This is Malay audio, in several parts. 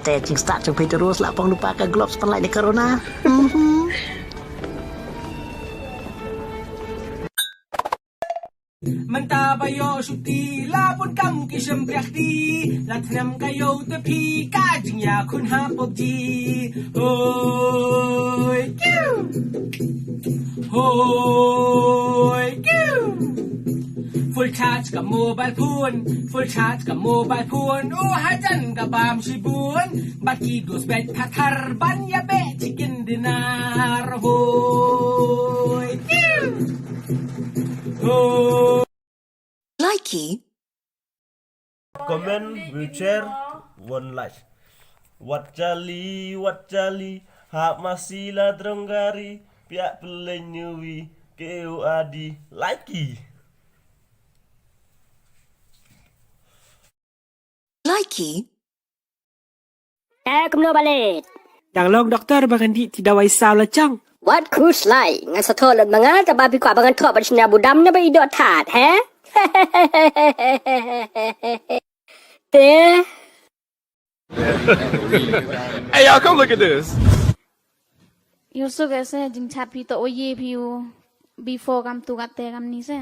แต่จริงสตาร์จงเพterus lah pang lupakan gloves penlai ni corona. Manta bayo syuti lapun kam kisem priakti latnam kayo tepi kajing ya kun ha popji hoi kiu hoi kiu full charge กับโมบายพูน full charge กับโมบายพูนโอ้ฮาจันกับบามชิบุนบักกี้ดูสเปดทัทาร์บันยาเบะชิกินดินาร์โฮคิวโฮ Likey. Comment, will share, one like. Wat jali, hak masih lah terenggari, pihak pelenyui, KOAD, likey. Likey. Kumno balik. Yang long doktor bahkan tidak waisau lah cang. What cruise line? Ngan setolot mga tababi ko abangan to pa siya budam na ba idot hat, he? There. Hey y'all, come look at this. You so कैसे जिन छापी तो ये भी हो before काम तू करते काम नहीं से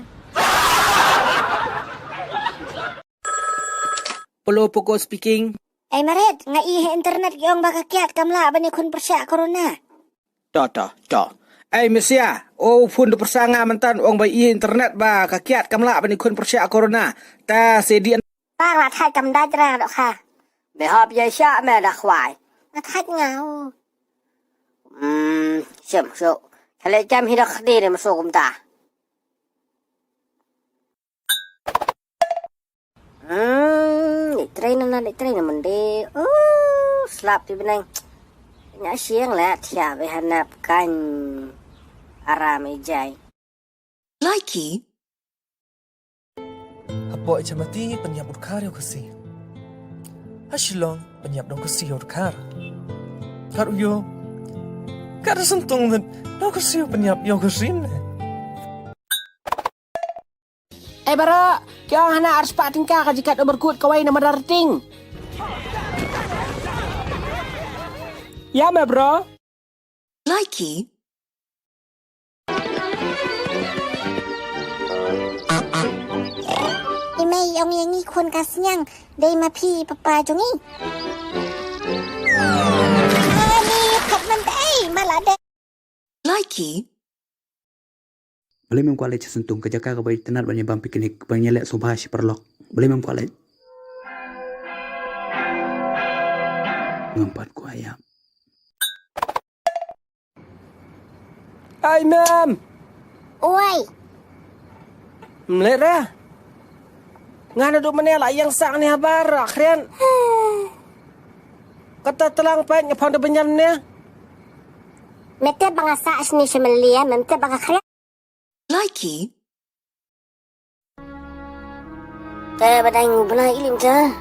Polo poko speaking. Ay Maret, nga ihe internet yung bakakyat kamla ba ni kun persya corona? To. Ay Mesia, oh pun persanga mantan ong ba internet ba kakiat kamla ba ni kun persya corona. Ta sedi ป้าว่าทายจำได้จราดอกค่ะ Be hop ya sha me da khwai. มาทายเงา Sim so. Kale jam hi da khdi de ma so kum ta. Ni train na man de. Slap ti benang. Nya siang la thia be hanap kan arame jai. Likey. Apo ichamati penyap urkar yo kasi. Hasilong penyap dong kasi urkar. Karu yo. Kada sentung dan dong kasi penyap yo kasin. bara, kaya hana harus pating ka kajikat berkut kawai na madarting. Ya me bro. Likey. Imay yung yangi kun kasnyang day mapi papa jongi. Ani kat man day malade. Likey. Boleh memang kualet sentung kerja kau bayi tenar banyak bang piknik banyak lek subhash perlok. Boleh memang kualet. Ngempat ku ayam. Ay ma'am. Uy. Mlera. Nga na do manela yang sang ni habar akhrian. Kata telang pa nya pang benyam ne. Mete bangasa asni semelia mete bangakria. Likey. Te badang bena ilim ta.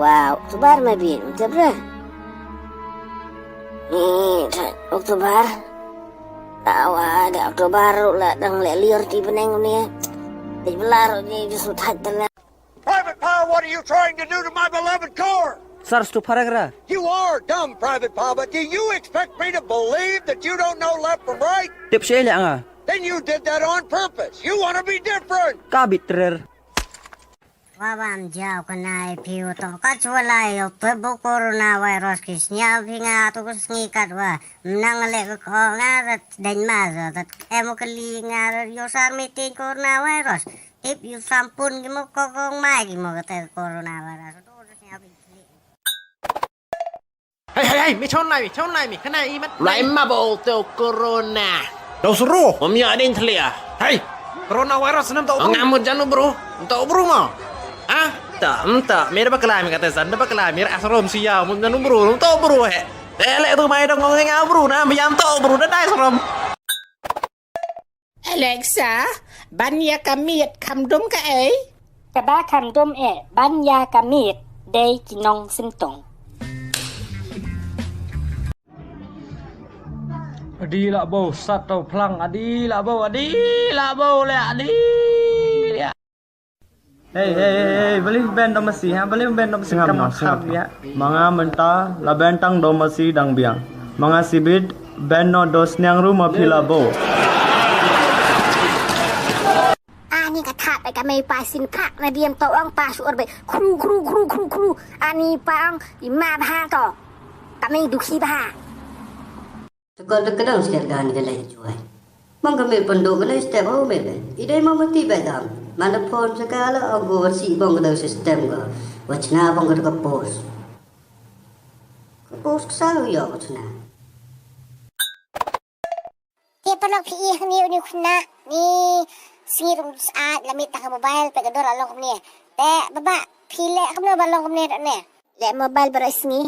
Wow, Oktober mabit, Oktober. Ni, Oktober. Tawa ada Oktober la dang le liur di beneng ni. Di belar ni justru tahan. Private Power, what are you trying to do to my beloved Corps? Sar stu paragra. You are dumb, Private Power, but do you expect me to believe that you don't know left from right? Tip siya nga. Then you did that on purpose. You want to be different. Kabitrer. Wawam jauh kenai piu to kacualai pebu coronavirus kisnya vinga tu kusngikat wa menang lek ko ngarat dan mazat emo kali ngarat yosar meeting coronavirus if you sampun gimo kokong mai gimo kata coronavirus tu nya Hei, mi chon lai mi kena i mat lai ma bol to corona. Đâu suruh, om ya din telia. Hei, coronavirus nam tau. Ngamut janu bro, tau bro ma. Ah, tak, mira bakala mi kata san, bakala mira asrom siya, mun janu bro, tau bro he. Lek tu mai dong ngong ngau bro na, miam tau bro dah dai asrom. Alexa, banya kamit kamdum ka ai? Kaba kamdum banya kamit day kinong sintong. Adi lah bau satu pelang adi lah bau le adi. Hey, beli band domasi ha, beli band domasi kam khap ya. Mga menta la bentang domasi dang biang. Mga sibid band no dos nyang rumah pilabo. Ani kataไปกับไม่ไปสินพระนาเดียมโตอังปาสุอไปครูอันนี้ปังอิมาพาต่อกับไม่ดุขี้พา Kalau kadang setiap kali kita lagi cuai, mangkami penduduk ni setiap orang beda. Idai mati beda. Mana pun segala aku bersih bang kita sistem ke, wacana bang kita kapos kesal ya wacana. Dia pernah pilih ni kuna ni sirum saat lamit tak mobile pegador along ni. Baba pilih kamu balong ni ni. Le mobile beres ni.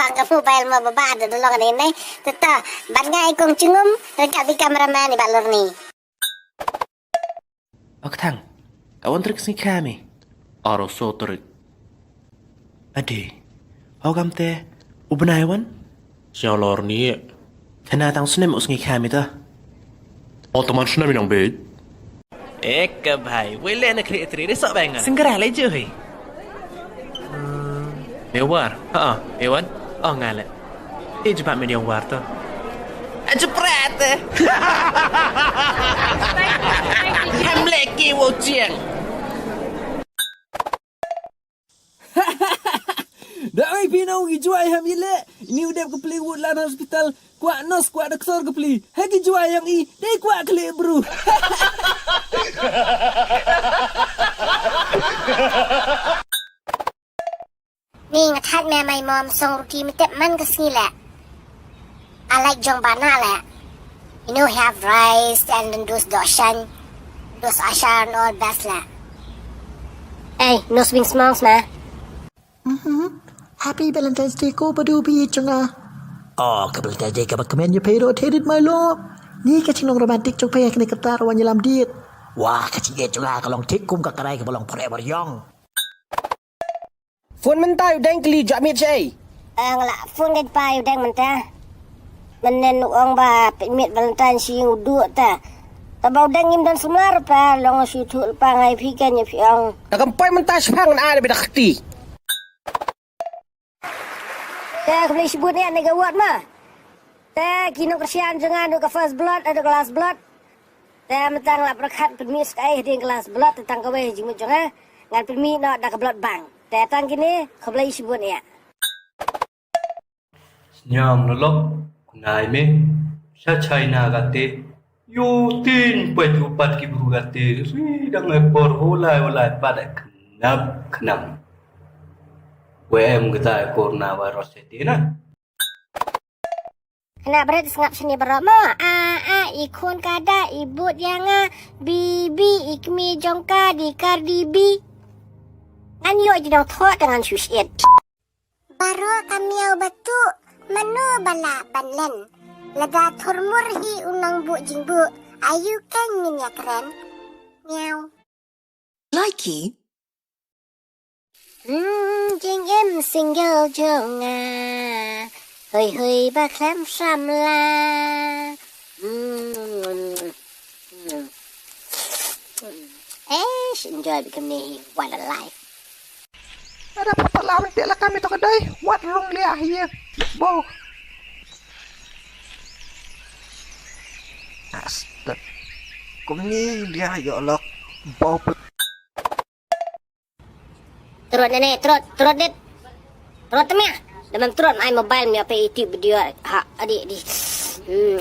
Bangga mobile mo baba ada dolong ni. Teta bangga ikong cingum dekat di kameraman ni balor ni. Thằng, cậu ăn trứng xin kha mày, aro so trứng. Ade, hao gam te, ubenai wan? Siapa lor ni? Thằng tang snem us ngi kha mày ta? Teman snem yang bed. Ke bhai, wele na kreatri ni sok bang. Singgara lai je hei. Mewar, Ewan, ngale. Cepat mediang war tu. Cepret. Hamleki wo jiang. Dah ai pinau gi juai ham ile. Ini udah ke peli Woodland Hospital. Kuat nos kuat doktor ke peli. Hagi juai yang i. Dei kuat klik bro. Ni ngatat me my mom song ruti mitep man ke sini lah. I like jong bana lah. You know have rice and then those doshan. Those ashan all best lah. Hey, no swing smongs ma. Happy Valentine's Day ko padu bi chunga. Oh, ke Valentine's Day ka bakmen you pay rotated my love. Ni ka chinong romantic chok pay ka ni katar wan yalam diet. Wah, ka chinge chunga ka long tik kum ka karai ka bolong forever young. Phone mentah udang keli jak mit cai. Ngala phone kan pa udang mentah. Menen uang ba mit Valentine si uduk ta. Tabau dang im dan semlar pa long si tu pa ngai pikan ya piang. Dah kampai mentah sepang ada beda khti. Tak boleh sebut ni ane gawat mah. Tak kino kesian jangan ada first blood ada last blood. Tak mentang lah berkat permis kai di kelas blood tentang kau jimut jangan ngan permis nak dah ke blood bang. Tak tang kini kau boleh sebut ni. Nyam nolok kunai me sa China gate yu tin pet upat ki buru gate ri dang epor holai pada kenam WM kita coronavirus itu na Kena berat sengap sini berama ikon kada ibut yang bibi ikmi jongka di Cardi An yo jidang thot dengan syusyet Baru kami au batu manu bala banlen Lada turmurhi unang bu jingbu ayu kan min ya keren Miau Likey. Jing em single jonga Hơi ba khám xăm la Enjoy become me what a life Ada apa lawan dia lah kami tu kedai. Wat rong liah ye. Bo. Astag. Kung ni dia ya Allah. Bau. Turut nenek, turut dit. Turut temia. Dalam turut ai mobile mi apa itu video ha adik di.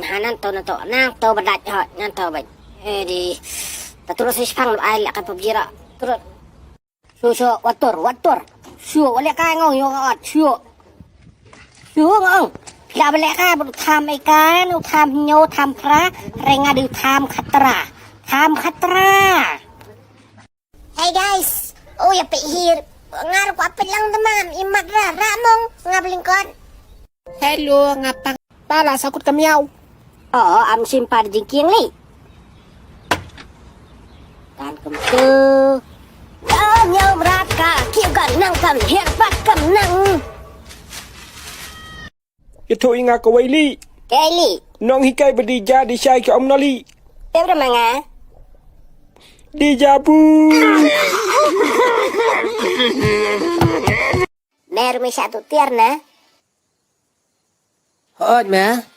Hanan to nang to badat ha nan to ba. Di. Turut sipang ai lak apa bira. Turut. Su watur. Sure, wala ka ngong yung at sure. Sure ngong. Pila wala ka bu tham ai kan, tham nyo, tham pra, renga di tham khatra. Hey guys, ya pe here. Ngar ko apel lang teman, imat ramong ngablingkon. Hello, ngapang pala sakut kamiau. Oh, am simpar jingking ni. Kan kumtu. Nhau raka kêu gần năng cầm hiện bắt cầm năng Cái thôi ngà có quay li Cái li Nông hi cây bật đi ra đi sai cho ông nó li Tiếp ra mà ngà Dejavu. Mer mi satu tiar na. Hot mẹ.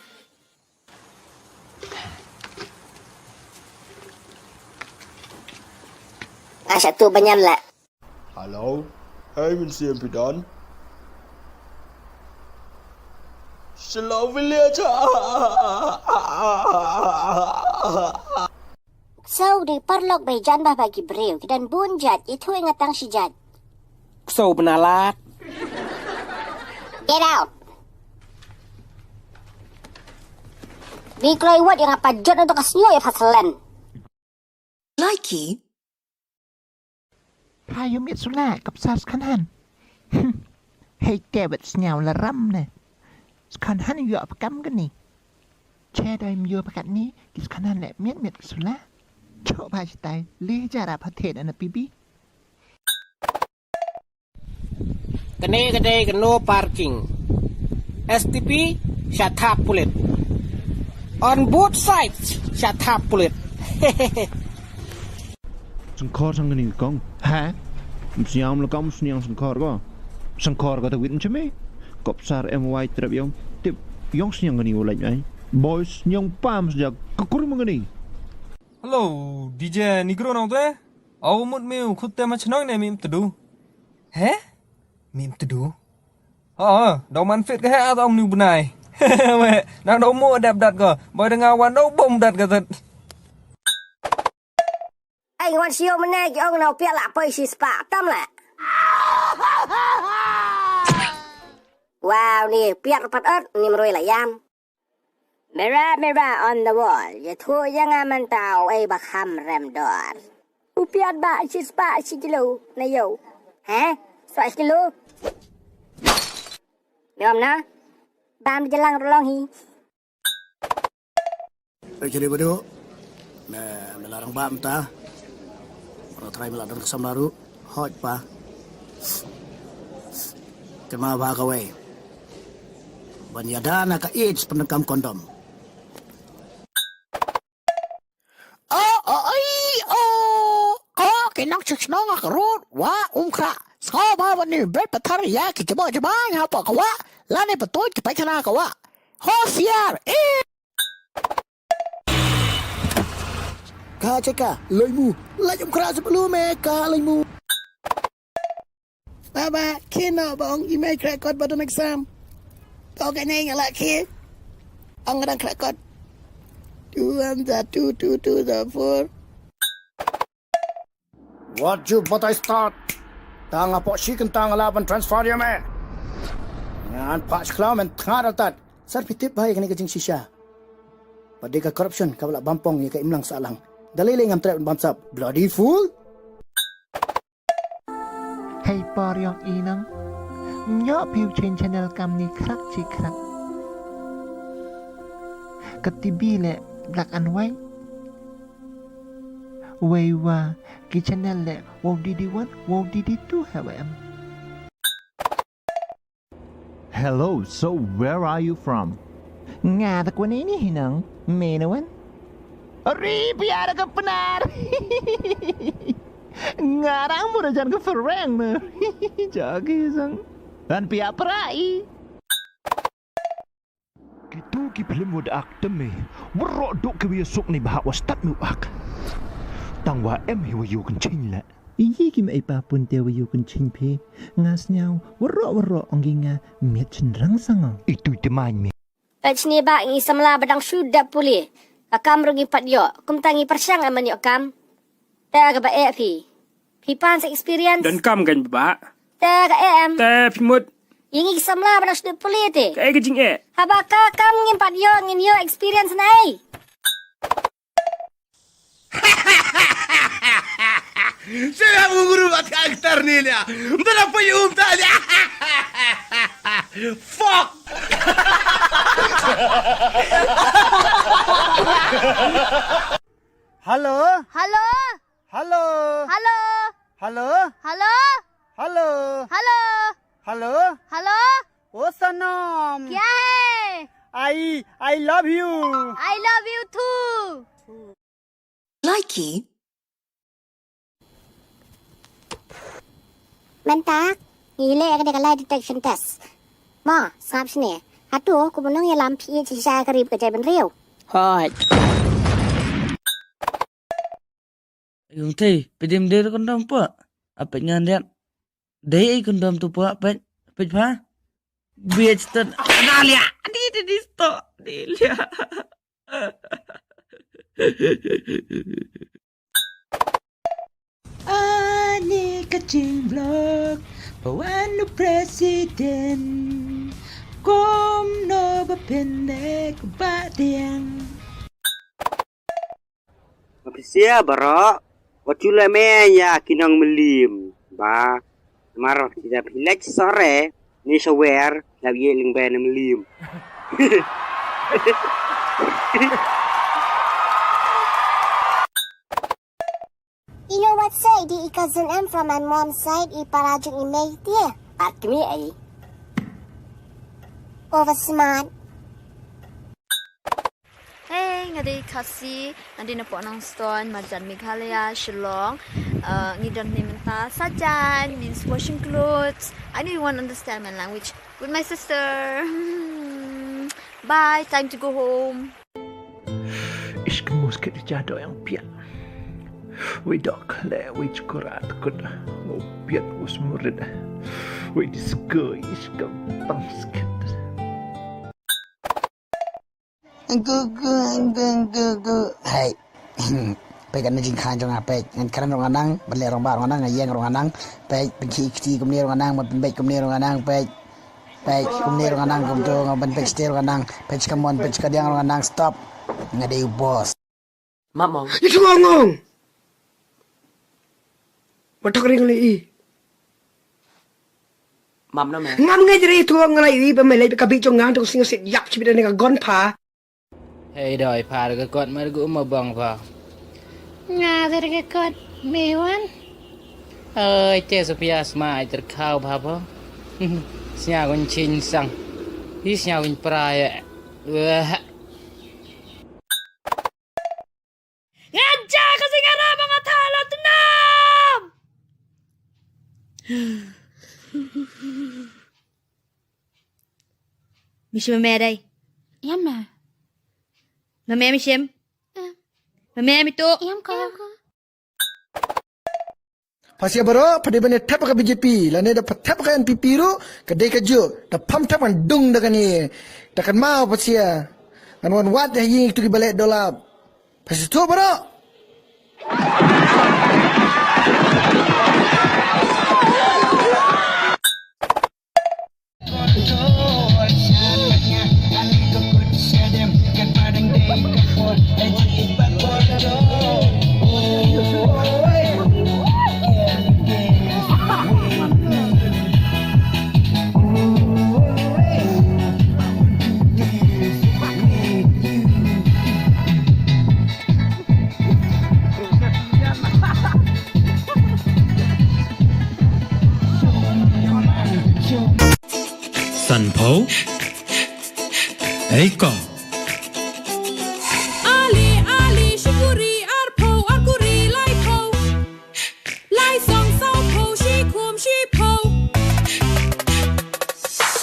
Satu banyan lah. Hello, hej min Siempidon. Shalom village. So di perlok bejan bah bagi breu dan bunjat itu ingatang si jat. So benalat. Get out. Bikloi wat yang apa jod untuk kasnyo ya pasalan. Likey. Hayo mit sulaกับซาสคันหัน ให้แกบัดเสนียวละร่ำเนี่ยสคันหันอยู่ประกำกันนี่แช่ได้มีอยู่ประกันนี้กิสคันหันแหละเมียดสุละโชบาชิตายเลจาราประเทศอันนะปีบี Kene no parking. STP shut up pulit. On both sides shut up pulit. Sangkar sang ni kong. Ha? Siam lo kamu seniang sangkar ko. Sangkar ko tawit nceme. Kopsar MY trap yong tip yong seniang ni ulai ai. Boys nyong pam sejak kekur mengani. Hello, DJ Negro nong tu? Aku mut miu kutte macam nong ni mim tedu. He? Mim tedu? Dah manfaat ke atau om ni benai? Weh, nak dah mu adap dat ke? Boy dengar wan dah bom dat ke tet. Ai wan sio menai ki ong nau piak lak poi si spa tam lah. Wow ni piak rapat ni meroi lah yam. Merah on the wall. Ya tu jangan mentau bakam rem door. Upiat ba si spa si kilo na yo. Heh? So kilo. Yom na. Bam jelang rolong hi. Jadi bodoh. Melarang bam ta. Kalau try melarang kesam laru, hot pa. Kema ba kawai. Banyadana ka AIDS penekam kondom. Kinang nong akarut wa umkra ska ba bani bet patar ya ki jaba ha pa kawa la ne patoy ki paikana kawa hosiar ka ceka loimu la umkra sebelum meka loimu baba kena bang email crackot badon exam kau kena ngala ki angran crackot 2 What you but I start? Tanga po si kentang laban transfer ya me. Ngan pak sekelam and tengah tat. Sar pitip bahaya kena kecing sisa. Pada ka corruption ka wala bampong ya ka imlang salang. Dalili ngam trap bansap bloody fool. Hey Paryong Inang. Nyo piu chen channel kam ni krak chi krak. Ketibile black and white. Waiwa ki channel le wow DD1 wow DD2 HWM. Hello, so where are you from? Nga tak wan ini hinang menawan. Ri biar ka penar. Ngarang mo na dyan ka fereng na. Jagi sang. Dan pia perai. Gitu ki film wad aktem me. Warok dok ke biasuk ni bahak wastat mu ak. Tangwa em hiwa yu kencing la. Iyi ki mai pa pun te wa yu kencing pe. Ngas nyau warok onggi nga miat cenderang sangau. Itu temai me. Sini ba ngi samla badang sudah pulih. Akam rugi pat yo. Kum tangi persyang aman yo kam. Ta ka ba pi. Pi pan sa experience. Dan kam kan ba? Ta ka em. Ta pi mut. Yang ngi samla badang sudah pulih te. Ka kecing Habaka kam ngin pat yo ngin yo experience nai. Saya guru bat aktor ni dia. Entah apa yung tadi. Fuck. Halo. Halo. Halo. Halo. Halo. Halo. Halo. Halo. Halo. Halo. Oh Sanam. क्या है? I love you. I love you too. Likey. mentak ngile ka de lie detection test ma sap sini atuh ku menang ya lam pi ci sa karib ke jai ben riu hot yung tay pidim der kondom po apet ngandian dai ai kondom tu po apet pa bitch tan nalia di sto delia Ani kacing vlog Pawano presiden Kom no bapendek badiang Mapisia barok Wajula meya kinang melim Ba Marok tidak pilek sore Ni sawer Labi yeling bayan melim You know what say di cousin M from my mom's side iparajong email dia at kami ay over smart. Hey, ngadi kasi nandi na po ng stone Marjan Meghalaya, Shillong. Ngidon ni menta sajan means washing clothes. I know you won't understand my language with my sister. Bye, time to go home. Iskamus ke dijado yang piat. Widok le wich kurat kud piat us murid. Wid disko iskam pangskit. Gu hai pe kan jing khan jong ape ngan karan rong anang bale rong ba rong anang ayeng rong anang pe ki kumni rong anang mot be kumni rong anang pe kumni rong anang kum to ngaban pe stir rong anang pe kamon pe kadiang rong anang stop ngade boss mamong itu ngong Batok ring li mam na me ngam ngajri tu ngalai i ba melai ka bi chong ngang tu sing sit yap chi bi ne ka gon pha hey doi pha ga kot ma gu ma bang pha nga der ga kot mewan ơi che Sophia smai ter khao pha pha sia gon chin sang hi sia gon prai Nganja kasi nga na mga talo tunam! Mishim mameday. Yama. Mamaya mishim. Mamaya mito. Yam ka. Pasya baro pada bane tap ka BJP lane da tap ka NPP ro kadai ka jo da pam tap kan dung da kan ni da kan mau pasya kan wan wat da yin tu ki balik dolap pasya tu baro San Po Eiko Ali shikuri arpo arkuri lai po lai song sao po shi kum shi po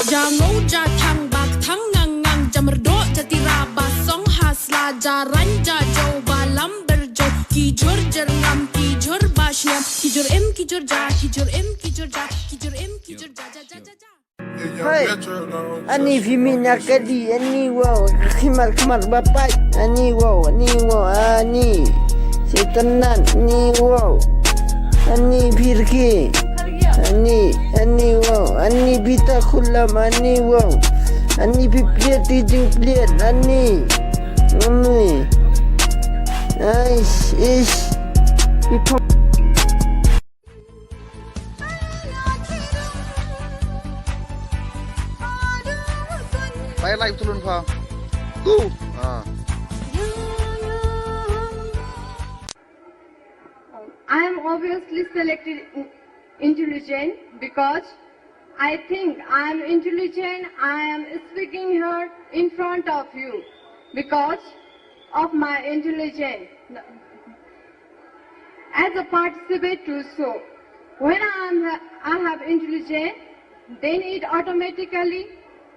jango ja chang bak thang ngang ngang jamerdo jatira ba song hasla jaran ja jo balam berjo ki jor jar ngam ki jor bashyam ki jor em ki jor ja ki jor em ki jor ja ki jor em ki jor ja ja ja ja Hai, ani fimina kadi, ani wow, khimar bapak, ani wow, ani setenan, ani wow, ani firki, ani wow, ani bita kulam, ani wow, ani pipliat tijing pliat, ani, ish, pipom. Saya live turun Pak. Go. I am obviously selected intelligent because I think I am intelligent. I am speaking here in front of you because of my intelligence. As a participant to so, When I have intelligence, then it automatically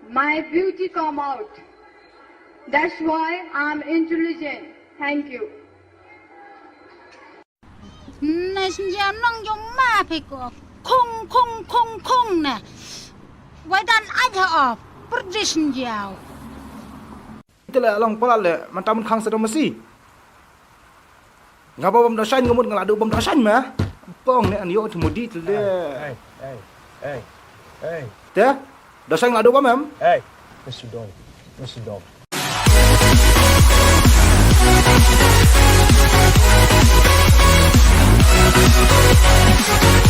my beauty come out. That's why I'm intelligent. Thank you. Này xin chào nông giống ma phải có không nè. Vậy dan aja off. Pergi xin chào. Itulah long pola le mantamun khang sedom masi. Ngapa bom dosan ngomot ngaladu bom dosan mah. Pong ne an yo mudi tu le. Hey. Teh, dosan ngaladu bom em? Hey, Mr. Dom.